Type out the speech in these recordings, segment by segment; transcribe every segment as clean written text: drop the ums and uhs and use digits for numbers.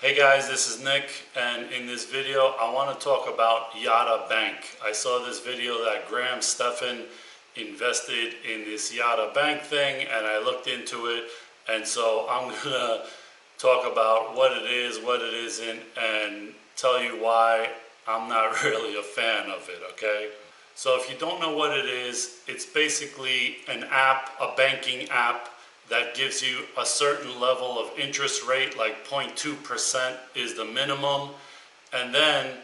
Hey guys, this is Nick, and in this video I want to talk about Yotta Bank. I saw this video that Graham Stephan invested in this Yotta Bank thing, and I looked into it, and so I'm gonna talk about what it is, what it isn't, and tell you why I'm not really a fan of it, okay? So if you don't know what it is, it's basically an app, a banking app that gives you a certain level of interest rate, like 0.2% is the minimum, and then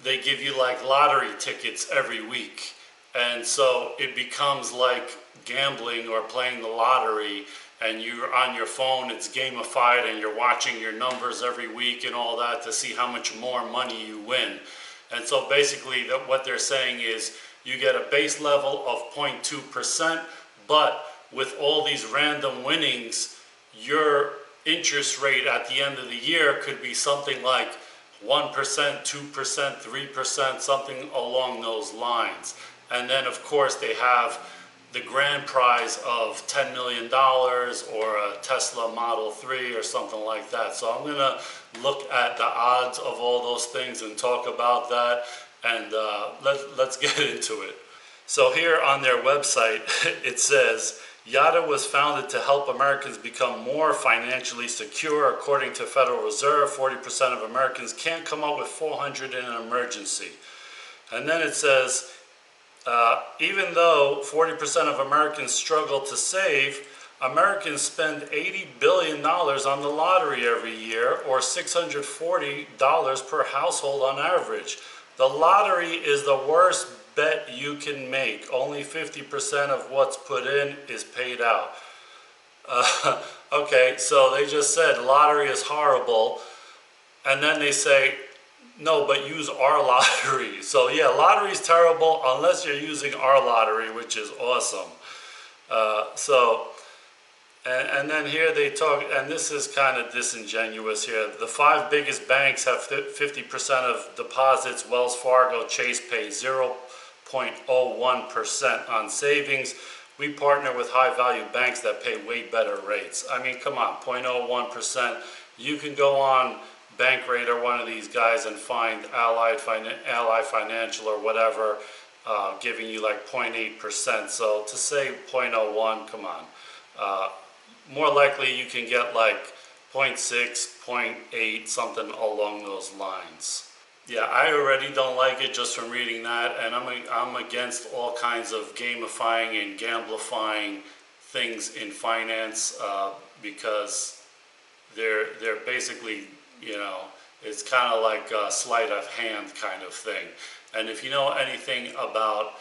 they give you like lottery tickets every week. And so it becomes like gambling or playing the lottery, and you're on your phone, it's gamified, and you're watching your numbers every week and all that to see how much more money you win. And so basically what they're saying is you get a base level of 0.2%, but with all these random winnings, your interest rate at the end of the year could be something like 1%, 2%, 3%, something along those lines. And then of course they have the grand prize of $10 million or a Tesla Model 3 or something like that. So I'm gonna look at the odds of all those things and talk about that, and let's get into it. So here on their website it says, Yotta was founded to help Americans become more financially secure. According to Federal Reserve, 40% of Americans can't come up with $400 in an emergency. And then it says, even though 40% of Americans struggle to save, Americans spend $80 billion on the lottery every year, or $640 per household on average. The lottery is the worst bet you can make. Only 50% of what's put in is paid out. Okay, so they just said lottery is horrible, and then they say, no, but use our lottery. So yeah, lottery is terrible unless you're using our lottery, which is awesome. And then here they talk, and this is kind of disingenuous here. The 5 biggest banks have 50% of deposits. Wells Fargo, Chase pays 0.01% on savings. We partner with high-value banks that pay way better rates. I mean, come on, 0.01%. You can go on Bankrate or one of these guys and find Ally Financial or whatever giving you like 0.8%. So to say 0.01, come on. More likely you can get like 0.6, 0.8, something along those lines. Yeah, I already don't like it just from reading that, and I'm against all kinds of gamifying and gamblifying things in finance because they're basically, you know, it's kind of like a sleight of hand kind of thing. And if you know anything about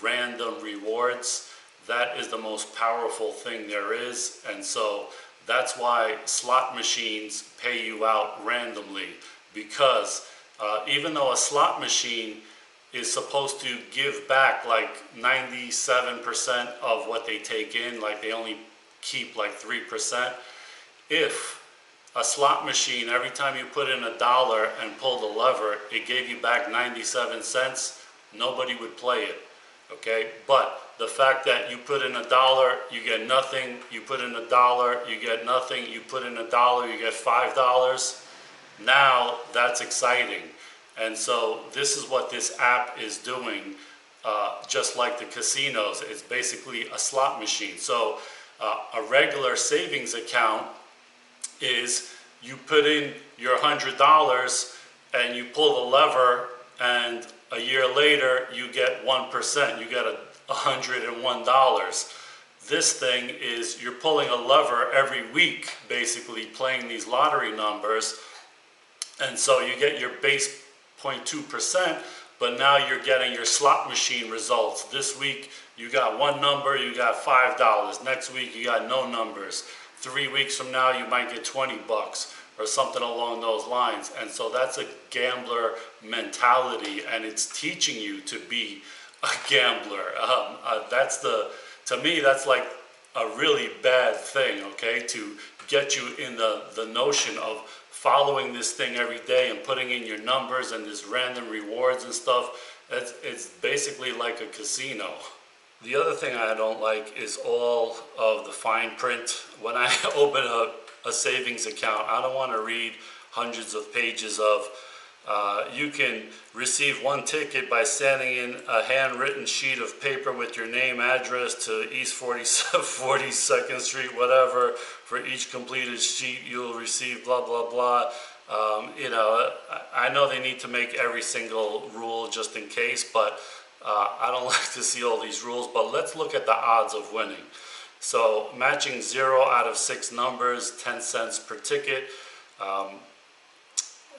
random rewards, that is the most powerful thing there is. And so that's why slot machines pay you out randomly, because even though a slot machine is supposed to give back like 97% of what they take in, like they only keep like 3%, if a slot machine, every time you put in $1 and pull the lever, it gave you back 97 cents, nobody would play it, okay? But the fact that you put in $1, you get nothing, you put in $1, you get nothing, you put in $1, you get $5, now that's exciting. And so this is what this app is doing, just like the casinos. It's basically a slot machine. So a regular savings account is you put in your $100 and you pull the lever, and a year later you get 1%, you get $101. This thing is you're pulling a lever every week, basically playing these lottery numbers, and so you get your base 0.2%, but now you're getting your slot machine results. This week you got one number, you got $5. Next week you got no numbers. 3 weeks from now you might get 20 bucks or something along those lines. And so that's a gambler mentality, and it's teaching you to be a gambler. To me, that's like a really bad thing, okay? To get you in the notion of following this thing every day and putting in your numbers and this random rewards and stuff. It's basically like a casino. The other thing I don't like is all of the fine print. When I open a a savings account. I don't want to read hundreds of pages of, you can receive one ticket by sending in a handwritten sheet of paper with your name, address to East 42nd Street, whatever. For each completed sheet, you'll receive blah, blah, blah. I know they need to make every single rule just in case, but I don't like to see all these rules. But let's look at the odds of winning. So matching 0 out of 6 numbers, 10 cents per ticket.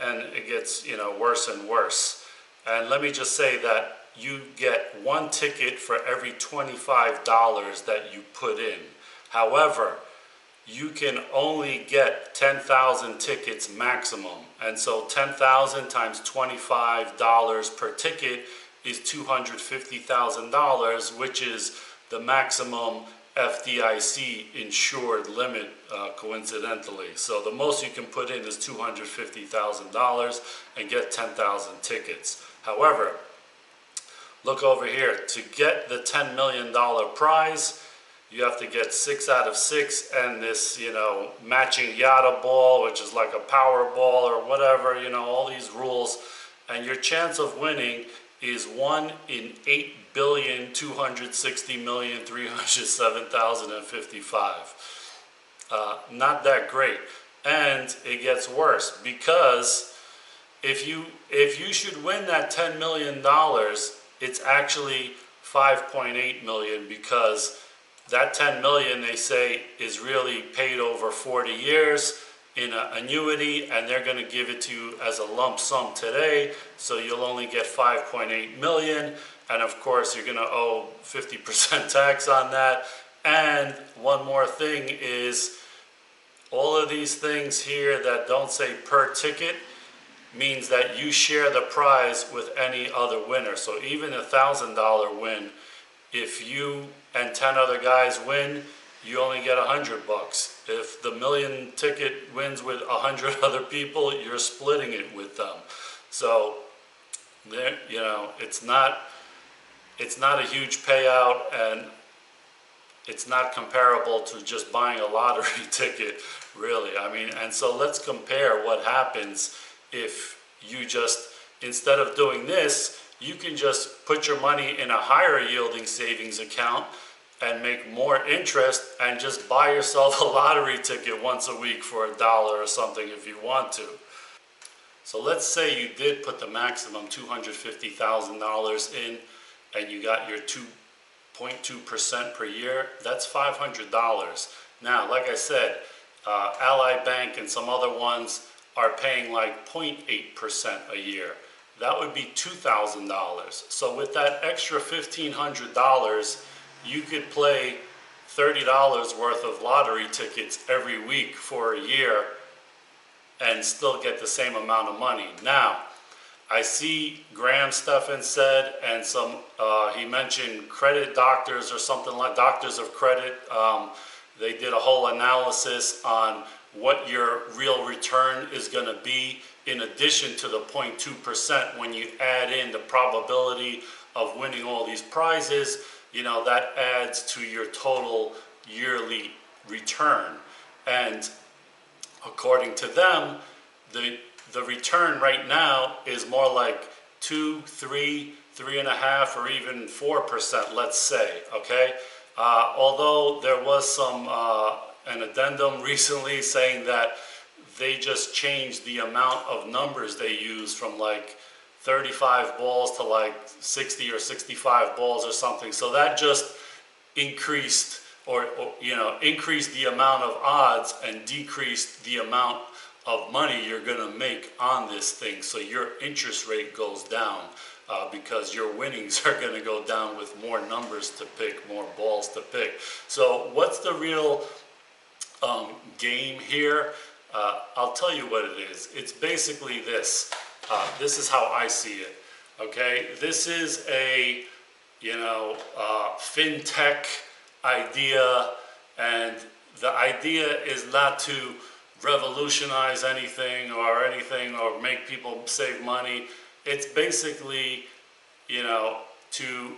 And it gets, worse and worse. And let me just say that you get one ticket for every $25 that you put in. However, you can only get 10,000 tickets maximum. And so 10,000 times $25 per ticket is $250,000, which is the maximum FDIC insured limit, coincidentally. So the most you can put in is $250,000 and get 10,000 tickets. However, look over here. To get the $10 million prize, you have to get 6 out of 6 and this, matching Yotta ball, which is like a power ball or whatever, all these rules. And your chance of winning is 1 in 8,260,307,055. Not that great. And it gets worse, because if you should win that $10 million, it's actually 5.8 million, because that 10 million, they say, is really paid over 40 years in an annuity, and they're going to give it to you as a lump sum today, so you'll only get 5.8 million, and of course you're going to owe 50% tax on that. And one more thing is, all of these things here that don't say per ticket means that you share the prize with any other winner. So even $1,000 win, if you and 10 other guys win, you only get $100. If the million ticket wins with 100 other people, you're splitting it with them. So, it's not a huge payout, and it's not comparable to just buying a lottery ticket, really. And so let's compare what happens if you just, instead of doing this, you can just put your money in a higher yielding savings account and make more interest, and just buy yourself a lottery ticket once a week for $1 or something if you want to. So let's say you did put the maximum $250,000 in, and you got your 2.2% per year. That's $500. Now, like I said, Ally Bank and some other ones are paying like 0.8% a year. That would be $2,000. So with that extra $1,500, you could play $30 worth of lottery tickets every week for a year and still get the same amount of money. Now, I see Graham Stephan said, and he mentioned credit doctors or something like doctors of credit. They did a whole analysis on what your real return is going to be in addition to the 0.2% when you add in the probability of winning all these prizes. That adds to your total yearly return. And according to them, the return right now is more like 2, 3, 3.5, or even 4%, let's say, okay? Although there was an addendum recently saying that they just changed the amount of numbers they use from like 35 balls to like 60 or 65 balls or something. So that just increased increased the amount of odds and decreased the amount of money you're going to make on this thing. So your interest rate goes down because your winnings are going to go down with more numbers to pick, more balls to pick. So what's the real game here? I'll tell you what it is. It's basically this. This is how I see it. Okay, this is a Fintech idea, and the idea is not to revolutionize anything or make people save money. It's basically, to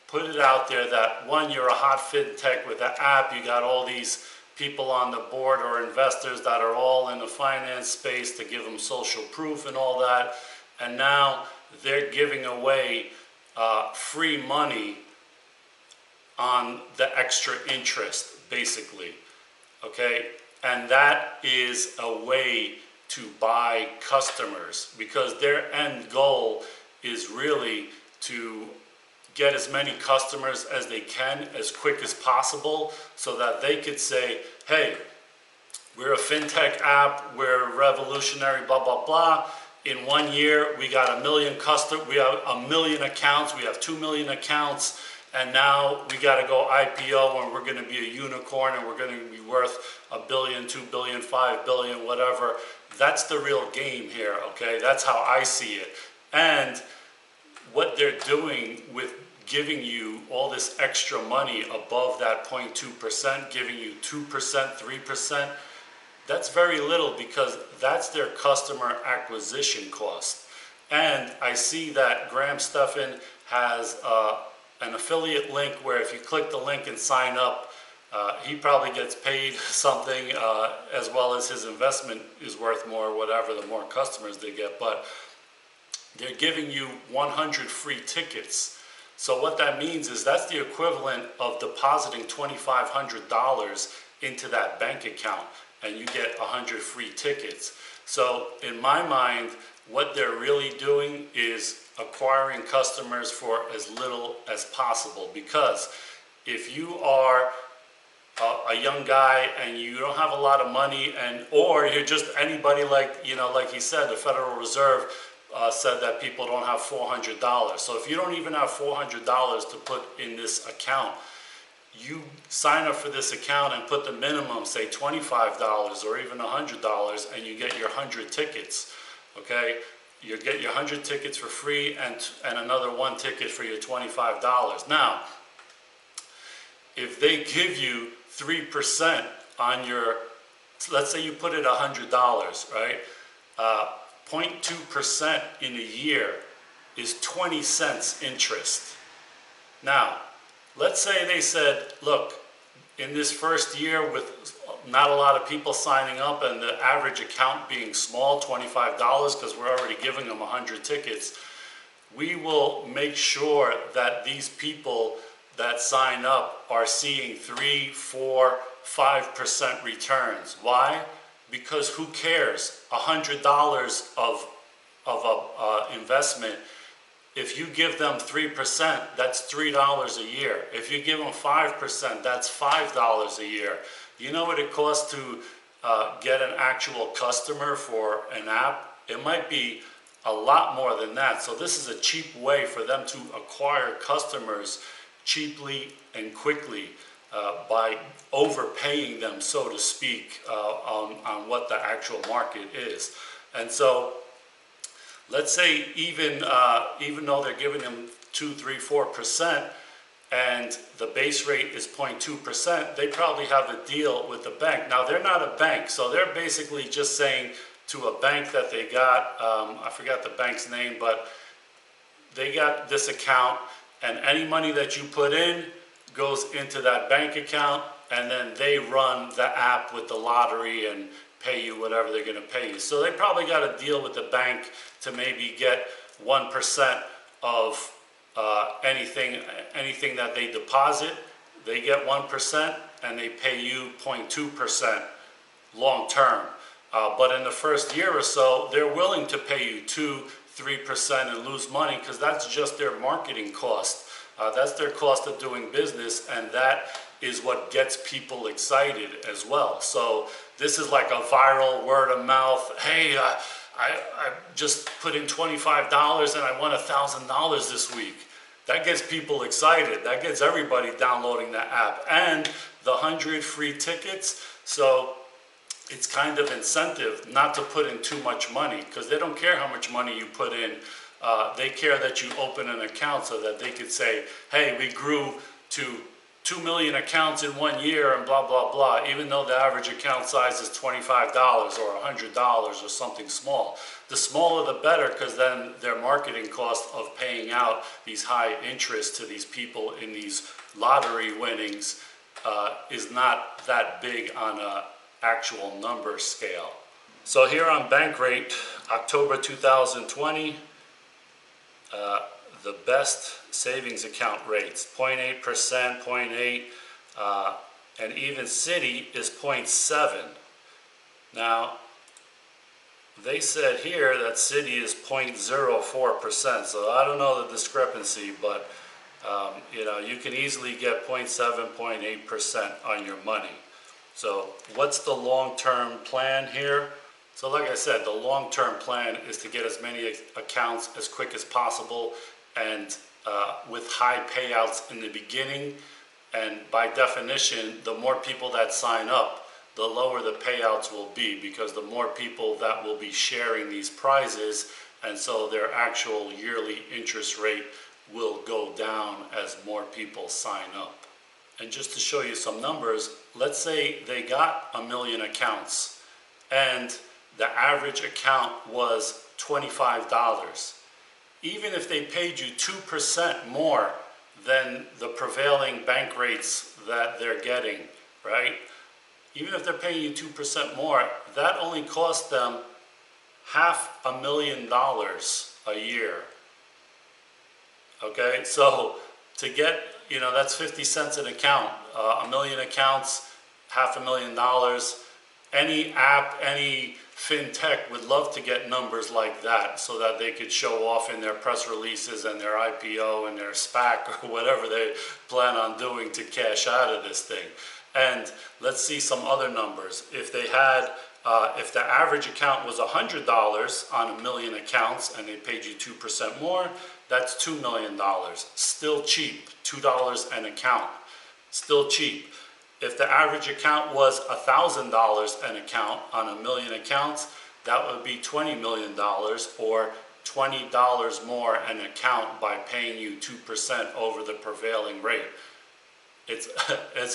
put it out there that, one, you're a hot fintech with an app, you got all these people on the board or investors that are all in the finance space to give them social proof and all that. And now they're giving away free money on the extra interest, basically. Okay, and that is a way to buy customers, because their end goal is really to get as many customers as they can as quick as possible, so that they could say, hey, we're a fintech app, we're revolutionary, blah, blah, blah. In 1 year, we got 1 million customers, we have 1 million accounts, we have 2 million accounts, and now we got to go IPO, and we're going to be a unicorn, and we're going to be worth $1 billion, 2 billion, 5 billion, whatever. That's the real game here, okay? That's how I see it. And what they're doing with giving you all this extra money above that 0.2%, giving you 2%, 3%, that's very little, because that's their customer acquisition cost. And I see that Graham Stephan has an affiliate link where if you click the link and sign up, he probably gets paid something, as well as his investment is worth more, whatever, the more customers they get. But they're giving you 100 free tickets. So what that means is that's the equivalent of depositing $2,500 into that bank account, and you get 100 free tickets. So in my mind, what they're really doing is acquiring customers for as little as possible. Because if you are a young guy and you don't have a lot of money, and or you're just anybody, like, you know, like he said, the Federal Reserve said that people don't have $400. So if you don't even have $400 to put in this account, you sign up for this account and put the minimum, say $25 or even $100, and you get your 100 tickets. Okay, you get your 100 tickets for free, and another 1 ticket for your $25. Now, if they give you 3% on your, let's say you put it $100, right? 0.2% in a year is 20 cents interest. Now, let's say they said, look, in this first year with not a lot of people signing up and the average account being small, $25, because we're already giving them 100 tickets, we will make sure that these people that sign up are seeing 3, 4, 5% returns. Why? Because who cares? $100 of a investment, if you give them 3%, that's $3 a year. If you give them 5%, that's $5 a year. You know what it costs to get an actual customer for an app? It might be a lot more than that. So this is a cheap way for them to acquire customers cheaply and quickly by overpaying them, so to speak, on what the actual market is. And so let's say even though they're giving them 2, 3, 4%, and the base rate is 0.2%, they probably have a deal with the bank. Now, they're not a bank, so they're basically just saying to a bank that they got, I forgot the bank's name, but they got this account, and any money that you put in goes into that bank account, and then they run the app with the lottery and pay you whatever they're going to pay you. So they probably got a deal with the bank to maybe get 1% of anything that they deposit. They get 1%, and they pay you 0.2% long term. But in the first year or so, they're willing to pay you 2, 3% and lose money, because that's just their marketing cost. That's their cost of doing business, and that is what gets people excited as well. So this is like a viral word of mouth. Hey, I just put in $25 and I won $1,000 this week. That gets people excited. That gets everybody downloading the app, and the 100 free tickets. So it's kind of incentive not to put in too much money, because they don't care how much money you put in. They care that you open an account so that they could say, hey, we grew to 2 million accounts in 1 year and blah, blah, blah, even though the average account size is $25 or $100 or something small. The smaller the better, because then their marketing cost of paying out these high interest to these people in these lottery winnings is not that big on a actual number scale. So here on Bankrate, October 2020, the best savings account rates, 0.8%, 0.8, and even Citi is 0.7. Now, they said here that Citi is 0.04%, so I don't know the discrepancy, but you can easily get 0.7, 0.8% on your money. So what's the long-term plan here? So like I said, the long-term plan is to get as many accounts as quick as possible and with high payouts in the beginning. And by definition, the more people that sign up, the lower the payouts will be, because the more people that will be sharing these prizes, and so their actual yearly interest rate will go down as more people sign up. And just to show you some numbers, let's say they got 1 million accounts and the average account was $25. Even if they paid you 2% more than the prevailing bank rates that they're getting, right? Even if they're paying you 2% more, that only cost them $500,000 a year. Okay, so to get, that's 50 cents an account, 1 million accounts, $500,000. Any app, any fintech would love to get numbers like that so that they could show off in their press releases and their IPO and their SPAC or whatever they plan on doing to cash out of this thing. And let's see some other numbers. If they had, if the average account was $100 on 1 million accounts and they paid you 2% more, that's $2 million. Still cheap, $2 an account, still cheap. If the average account was $1,000 an account on 1 million accounts, that would be $20 million, or $20 more an account by paying you 2% over the prevailing rate. It's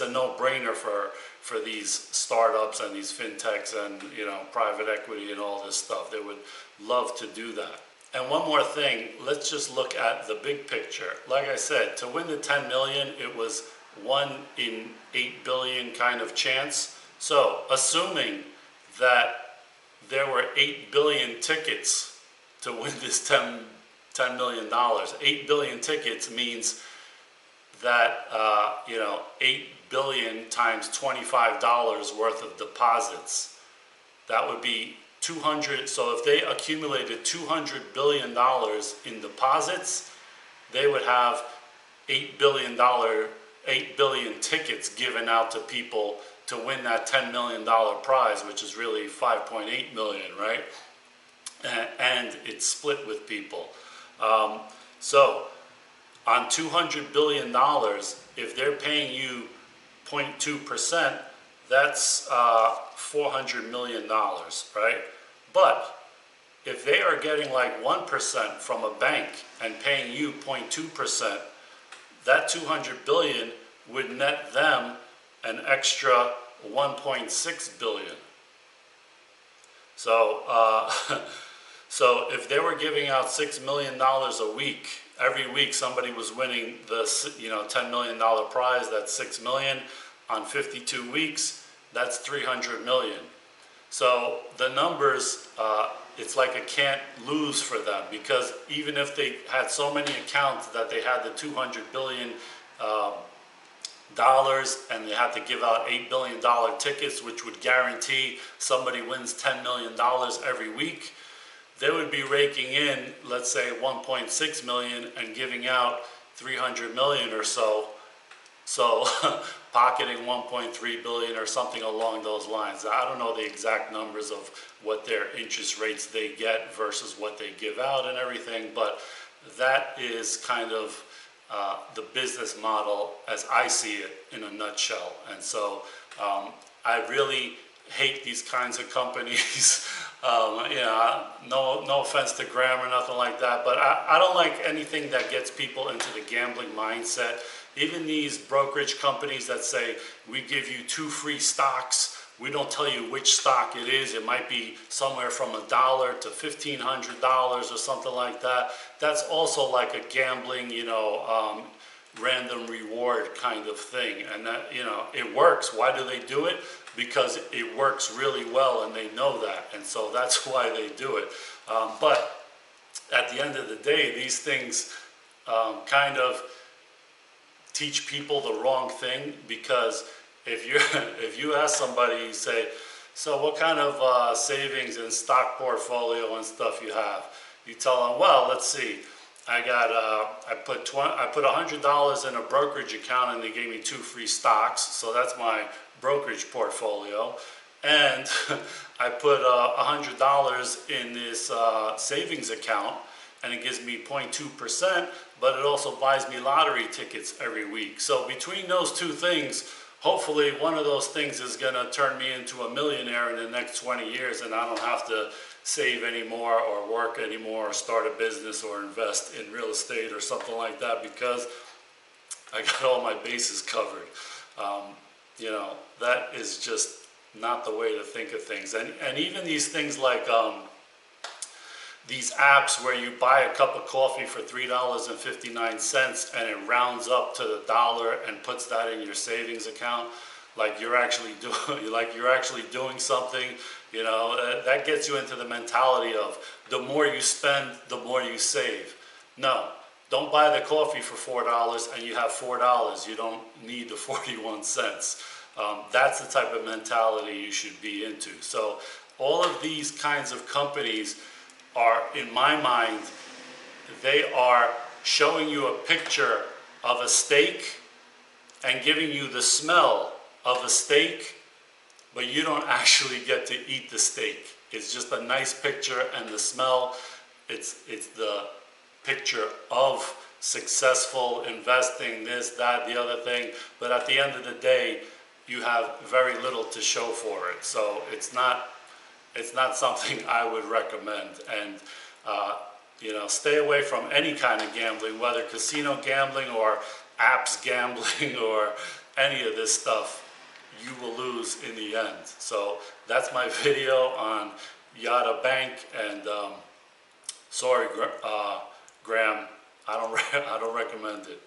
a no-brainer for these startups and these fintechs and private equity and all this stuff. They would love to do that. And one more thing, let's just look at the big picture. Like I said, to win the 10 million, it was 1 in 8 billion kind of chance. So assuming that there were 8 billion tickets to win this $10 million, 8 billion tickets means that 8 billion times $25 worth of deposits. That would be 200. So if they accumulated $200 billion in deposits, they would have $8 billion tickets given out to people to win that $10 million prize, which is really 5.8 million, right? And it's split with people. So on $200 billion, if they're paying you 0.2%, that's $400 million, right? But if they are getting like 1% from a bank and paying you 0.2%, that 200 billion would net them an extra 1.6 billion. So, so if they were giving out $6 million a week, every week somebody was winning the $10 million prize, that's $6 million on 52 weeks, that's 300 million. So the numbers, it's like a can't lose for them, because even if they had so many accounts that they had the $200 billion and they had to give out $8 billion tickets, which would guarantee somebody wins $10 million every week, they would be raking in, let's say, 1.6 million and giving out 300 million or so. So pocketing 1.3 billion or something along those lines. I don't know the exact numbers of what their interest rates they get versus what they give out and everything, but that is kind of the business model as I see it in a nutshell. And so I really hate these kinds of companies. No offense to Graham or nothing like that, but I don't like anything that gets people into the gambling mindset. Even these brokerage companies that say, we give you 2 free stocks, we don't tell you which stock it is. It might be somewhere from $1 to $1,500 or something like that. That's also like a gambling, random reward kind of thing, and that, it works. Why do they do it? Because it works really well, and they know that, and so that's why they do it. But at the end of the day, these things kind of teach people the wrong thing, because if you ask somebody, you say, so what kind of savings and stock portfolio and stuff you have? You tell them, well, let's see, I put $100 in a brokerage account and they gave me 2 free stocks, so that's my brokerage portfolio. And I put $100 in this savings account and it gives me 0.2%, but it also buys me lottery tickets every week. So between those two things, hopefully one of those things is going to turn me into a millionaire in the next 20 years, and I don't have to save anymore or work anymore or start a business or invest in real estate or something like that, because I got all my bases covered. That is just not the way to think of things. And even these things like these apps where you buy a cup of coffee for $3.59 and it rounds up to the dollar and puts that in your savings account, like you're actually doing something. That gets you into the mentality of the more you spend, the more you save. No, don't buy the coffee for $4 and you have $4. You don't need the 41 cents. That's the type of mentality you should be into. So all of these kinds of companies are, in my mind, they are showing you a picture of a steak and giving you the smell of a steak, but you don't actually get to eat the steak. It's just a nice picture, and the smell, it's the picture of successful investing, this, that, the other thing, but at the end of the day, you have very little to show for it. So it's not something I would recommend. And stay away from any kind of gambling, whether casino gambling or apps gambling or any of this stuff. You will lose in the end. So that's my video on Yotta Bank, and sorry, Graham, I don't recommend it.